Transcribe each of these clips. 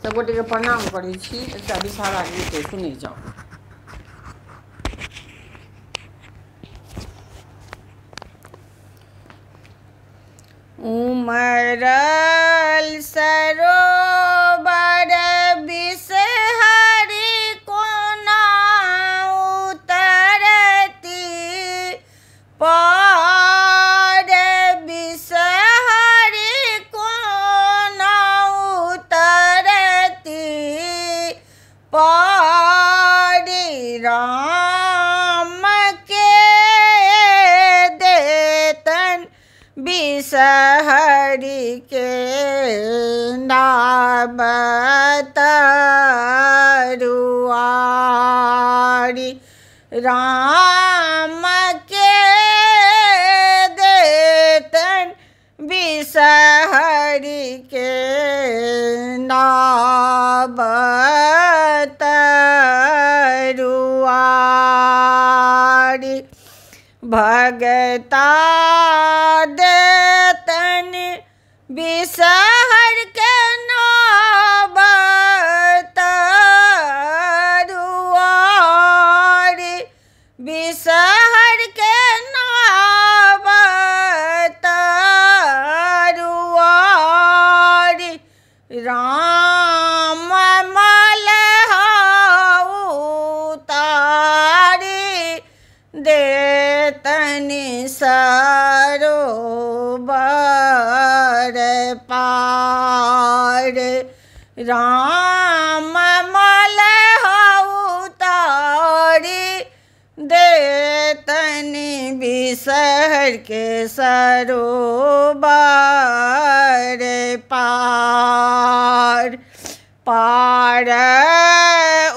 सब गोटे के प्रणाम करै छी। एकटा विषहारा गीत सुनै जाउ। उमरल सरोवर बिषहरि कोना उतरती पार, बिषहरि कोना उतरती पार, राम के देतन बिषहरि के नाम तरुआरी, राम के देतन बिषहरि के नाम तरुआरी, भगता देतन बिषहरि के नाम तरुआरी, बिषहरि के नाम तरुआरी, राम मलहा उतारी देतन सरोवर पार, राम मलहा उतारी देतन बिषहरि के सरोवर पार, पार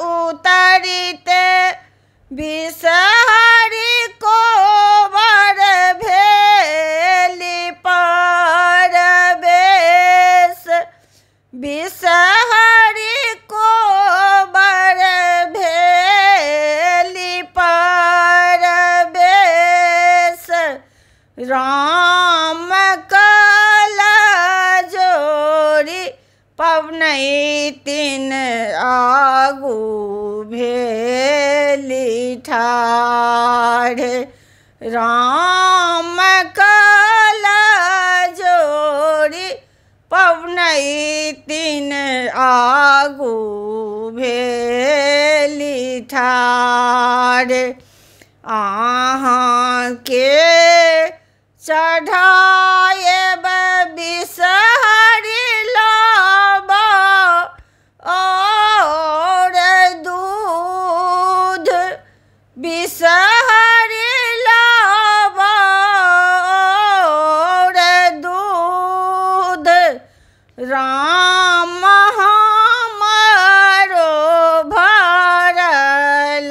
उतरते बिषहरि को वर भेली परवेश, बिषहरि को वर भेली परवेश, राम कला जोड़ी पवनैतिन आगू भेली ठाढ़, राम कला जोड़ी पवनैतिन आगू भेली ठाढ़, अहाँ के चढ़ाएब बिषहरि लाबा और दूध, बिषहरि लाबा और दूध, राम हमारो भरल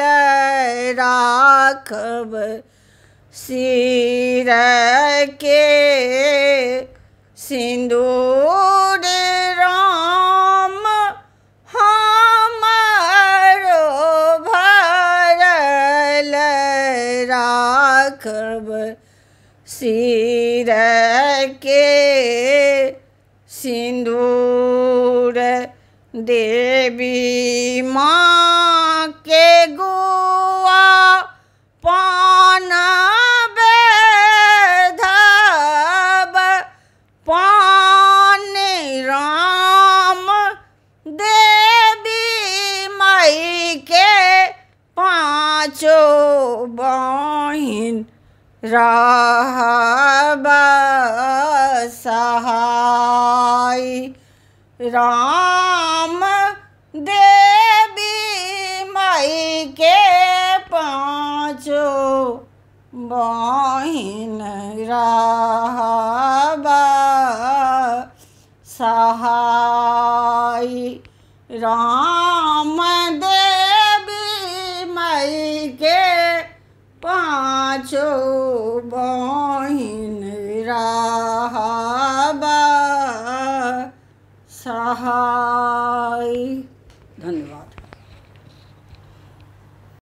राखब सिर के सिंदूर, राम हमारो भरल राखब सिर के सिंदूर, देवी माँ के गुआ पान बेधब, पान राम देवी माई के पाँचो बहिन रहब सहाय, राम देवी माई के पाँचो बहिन रहब सहाय, राम देवी माई के पाँचो बहिन रहब सहाय।